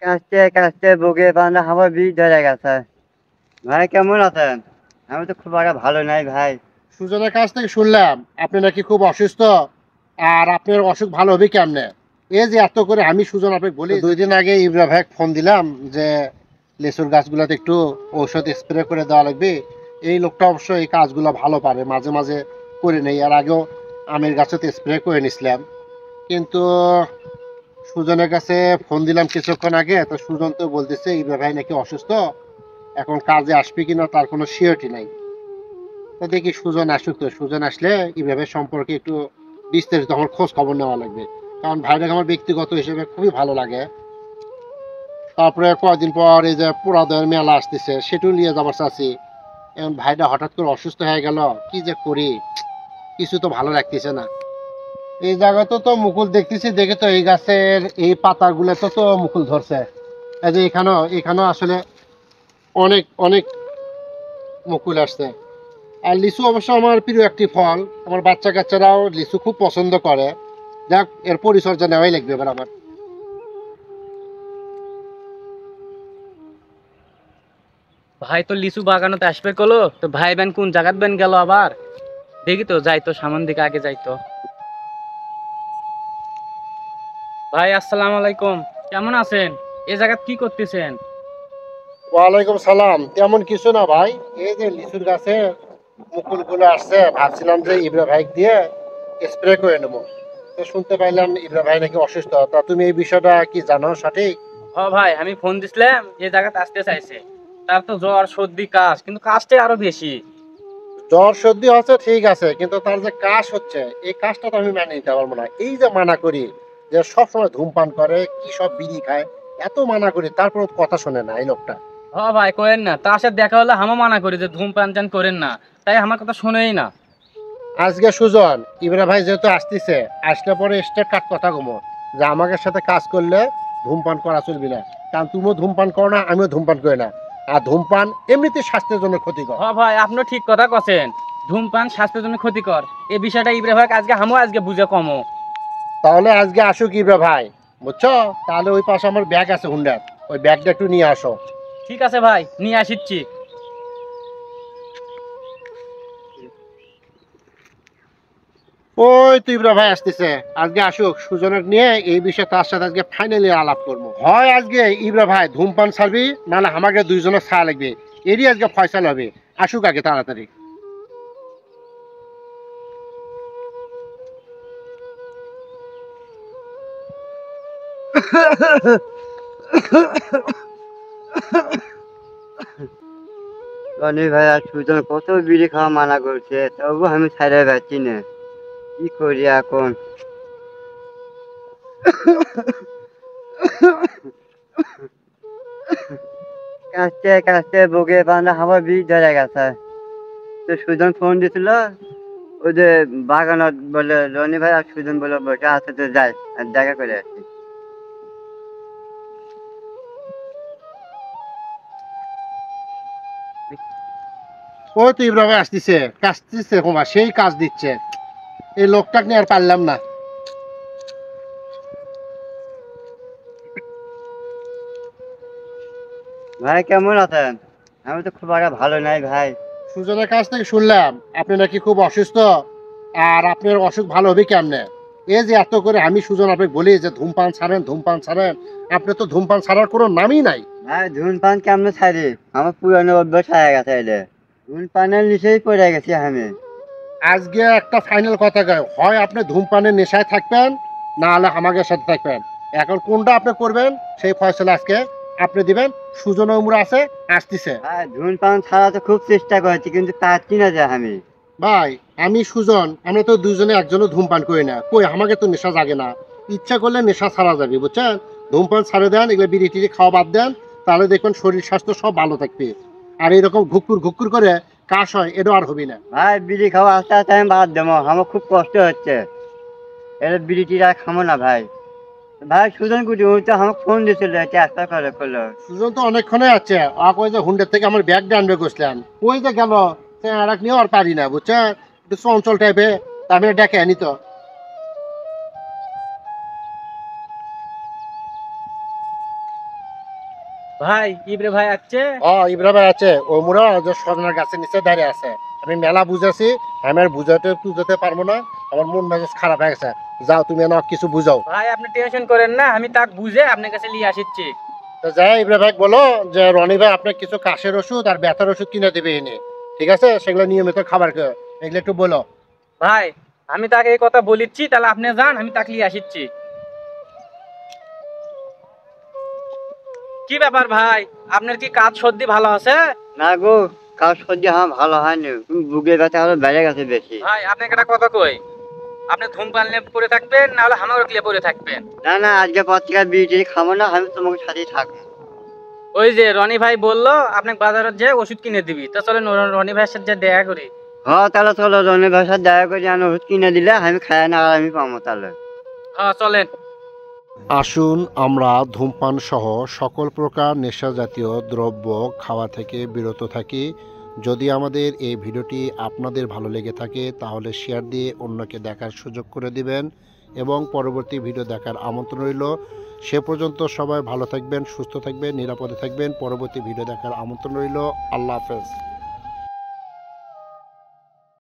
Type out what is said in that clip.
কাশতে কাশতে বুকে পান্ডা হাওয়া বিষ ধরে গেছে। ভাই কেমন আছেন? আমি তো খুব একটা ভালো নাই ভাই। সুজনের কাছ থেকে শুনলাম আপনি নাকি খুব অসুস্থ, আর আপনার অসুখ ভালো হবে কেমনে? এই যে এত করে আমি সুজন আপনাকে বলি, 2 দিন আগে ইব্রা ভাই ফোন দিলাম যে লেচুর গাছগুলোতে একটু ঔষধ স্প্রে করে দেওয়া লাগবে। এই লোকটা অবশ্য এই কাজগুলো ভালো পারে, মাঝে মাঝে করে নেই। আর আগেও আমের গাছেতে স্প্রে করে নিছিলাম, কিন্তু সুজনের কাছে ফোন দিলাম কিছুক্ষণ আগে, তো সুজন তো বলতেছে ইব্রা ভাই নাকি অসুস্থ, এখন কাজে আসবে কিনা তার কোনো সিওরিটি নাই। তো দেখি সুজন আসুক, তো সুজন আসলে এইভাবে সম্পর্কে একটু বিস্তারিত আমার খোঁজ খবর নেওয়া লাগবে, কারণ ভাইটাকে আমার ব্যক্তিগত হিসেবে খুবই ভালো লাগে। তারপরে কয়েকদিন পর এই যে পুরাদয়ের মেলা আসতেছে, সেটাও নিয়ে যাবার চাচ্ছি। এখন ভাইটা হঠাৎ করে অসুস্থ হয়ে গেল, কি যে করি, কিছু তো ভালো লাগতেছে না। এই জায়গাতে তো মুকুল দেখতেছি, দেখে তো এই গাছের এই পাতাগুলো তো মুকুল ধরছে। এই যে এখানেও আসলে অনেক অনেক মুকুল আসছে। আর লিচু অবশ্য আমার প্রিয় একটি ফল, আমার বাচ্চা কাচ্চারাও লিচু খুব পছন্দ করে। যাক, এর পরিচর্যা নেওয়াই লাগবে এবার আমার। ভাই তো লিচু বাগানোতে আসবে কলো, তো ভাই বেন কোন জায়গাত বেন গেল আবার? দেখি তো, যাই তো সামন দিকে আগে যাই তো। ভাই আসসালামু আলাইকুম, কেমন আছেন? এ জায়গাত কি করতেছেন? ওয়ালাইকুম সালাম। তেমন কিছু না ভাই, এই যে লিচুর গাছে মুকুল গুলো আসছে, ভাবছিলাম যে ইব্রা ভাই দিয়ে স্প্রে করে নেবো। তো শুনতে পাইলাম ইব্রা ভাই নাকি অসুস্থ, তা তুমি এই বিষয়টা কি জানো সঠিক? ও ভাই, আমি ফোন দিছিলাম এ জায়গাত আসতে চাইছে। তার তো জ্বর সর্দি কাশ, কিন্তু কাশটা আরো বেশি। জ্বর সর্দি হচ্ছে ঠিক আছে, কিন্তু তার যে কাশ হচ্ছে, এই কাশটা তো আমি মেনে নিতে পারবো না। এই যে মানা করি যে সবসময় ধূমপান করে, কি সব বিড়ি খায়, এত মানা করি তারপর কথা শোনে না এই লোকটা। ও ভাই করেন না, তার সাথে দেখা হলে হামা মানা করি যে ধূমপান চান করেন না, তাই আমার কথা শুনেই না। আজকে সুজন ইব্রা ভাই যেহেতু আসতেছে, আসলে পরে স্টেট কাট কথা কমো যে আমাকে সাথে কাজ করলে ধূমপান করা চলবে না, কারণ তুমিও ধূমপান করো না, আমিও ধূমপান করি না। আর ধূমপান এমনিতে স্বাস্থ্যের জন্য ক্ষতিকর। ও ভাই, আপনিও ঠিক কথা কছেন, ধূমপান স্বাস্থ্যের জন্য ক্ষতিকর। এই বিষয়টা ইব্রাহিম ভাই আজকে হামও আজকে বুঝে কমো। তাহলে আজকে আসুক ইব্রা ভাই, বুঝছো? তাহলে ওই পাশে আমার ব্যাগ আছে হুন্ডার, ওই ব্যাগটা একটু নিয়ে আসো। ঠিক আছে ভাই, নিয়ে আসিচ্ছি। ওই তো ইব্রা ভাই আসতেছে, আজকে আসুক, সুজনের নিয়ে এই বিষয়ে তার সাথে আজকে ফাইনালি আলাপ করবো। হয় আজকে ইব্রা ভাই ধূমপান ছাড়বি, নাহলে আমাকে দুইজনের ছাড়া লাগবে, এরই আজকে ফয়সাল হবে। আসুক আগে তাড়াতাড়ি। রনি ভাই আর সুজন কত বিড়ি খাওয়া মানা করছে, তবু আমি ছাড়া পাচ্ছি না। কি করি এখন? কাশতে কাশতে বুকে পান্ডা হাওয়া বিষ ধরে গেছে। তো সুজন ফোন দিছিল, ওই যে বাগানত বলে রনি ভাই আর সুজন বলে বসে আছে, তো যাই আর দেখা করে আসি। ওই তো ইব্রা ভাই আসতেছে, কাশতেছে কুমার, সেই কাজ দিচ্ছে। এই লোকটাকে নিয়ে আর পারলাম না। ভাই কেমন আছেন? আমি তো খুব একটা ভালো নাই ভাই। সুজনের কাছ থেকে শুনলাম আপনি নাকি খুব অসুস্থ, আর আপনার অসুখ ভালো হবে কেমনে? এই যে এত করে আমি সুজন আপনাকে বলি যে ধূমপান ছাড়েন, ধূমপান ছাড়েন, আপনি তো ধূমপান ছাড়ার কোনো নামই নাই। ভাই ধূমপান কেমনে ছাড়ি? আমার পুরানো অভ্যাস হয়ে গেছে, এলে ধূমপানের নিচেই পড়ে গেছি আমি। আজকে একটা ফাইনাল কথা কয়, হয় আপনি ধূমপানের নেশায় থাকবেন, না হলে আমাদের সাথে থাকবেন। এখন কোনটা আপনি করবেন সেই ফয়সলা আজকে আপনি দিবেন। সুজন উমরা আছে, আসতেছে। ভাই ধূমপান ছাড়া তো খুব চেষ্টা করেছি, কিন্তু পারছি না যে আমি। ভাই আমি সুজন, আমরা তো দুজনে একজনও ধূমপান করি না, কই আমাকে তো নেশা জাগে না। ইচ্ছা করলে নেশা ছাড়া যাবে, বুঝছেন? ধূমপান ছাড়ে দেন, এগুলো বিড়ি টিড়ি খাওয়া বাদ দেন, তাহলে দেখবেন শরীর স্বাস্থ্য সব ভালো থাকবে। আর এরকম ঘুকুর ঘুকুর করে কাশ হয়, এটা আর হবে না। ভাই বিড়ি খাওয়া আস্তে আস্তে আমি বাদ দেবো, আমার খুব কষ্ট হচ্ছে। এটা বিড়ি টিড়ি আর খাবো না ভাই। ভাই সুজন কুটি ওই তো আমাকে ফোন দিয়েছিল, চেষ্টা করে করলো। সুজন তো অনেকক্ষণে আছে, ওই যে হুন্ডের থেকে আমার ব্যাগ আনবে গেছিলাম, ওই যে গেল। আর নিয়েও আর পারি না, বুঝছেন? একটু চঞ্চল টাইপে, আমি ডেকে আনি তো। ভাই ইবরে ভাই আসছে। ইব্রাহিম ভাই আছে ও মুরা যে সজনার গাছের নিচে দাঁড়িয়ে আছে। আমি মেলা বুঝাছি, আমি আর বুঝাতে পারবো না, আমার মন মেজাজ খারাপ হয়ে গেছে। যাও তুমি না কিছু বুঝাও। ভাই আপনি টেনশন করেন না, আমি তাক বুঝে আপনার কাছে নিয়ে আসিচ্ছি। তো যাই ইব্রাহিম ভাই বলো যে রনি ভাই আপনার কিছু কাশের ওষুধ আর ব্যথার ওষুধ কিনে দেবে এনে, ঠিক আছে? সেগুলো নিয়মিত খাবার খেয়ে এগুলো একটু বলো। ভাই আমি তাকে এই কথা বলিচ্ছি, তাহলে আপনি যান, আমি তাকে নিয়ে আসিচ্ছি। কি ব্যাপার ভাই, আপনার কি কাজ সর্দি ভালো আছে? না গো, কাজ সহ্য আমার ভালো হয়নি, বুকের ব্যথা আরো বেড়ে গেছে বেশি। ভাই আপনাকে একটা কথা কই, আপনি ধূমপান নিয়ে পড়ে থাকবেন না হলে হামাগুড়ি নিয়ে পড়ে থাকবেন। না না, আজকে পর থেকে বিড়ি খাবো না, আমি তোমাকে সাথেই থাকবো। ওই যে রনি ভাই বললো আপনাকে বাজারে যে ওষুধ কিনে দিবি, তা চলেন রনি ভাইয়ের সাথে দেখা করি। হ্যাঁ তাহলে চলো, রনের ভাষা দয়া করে আমি ওষুধ কিনে দিলে আমি খাই না, আর আমি পাবো তাহলে। হ্যাঁ চলেন। আসুন আমরা ধূমপান সহ সকল প্রকার নেশা জাতীয় দ্রব্য খাওয়া থেকে বিরত থাকি। যদি আমাদের এই ভিডিওটি আপনাদের ভালো লেগে থাকে তাহলে শেয়ার দিয়ে অন্যকে দেখার সুযোগ করে দিবেন এবং পরবর্তী ভিডিও দেখার আমন্ত্রণ রইল। সে পর্যন্ত সবাই ভালো থাকবেন, সুস্থ থাকবেন, নিরাপদে থাকবেন। পরবর্তী ভিডিও দেখার আমন্ত্রণ রইল। আল্লাহ হাফেজ।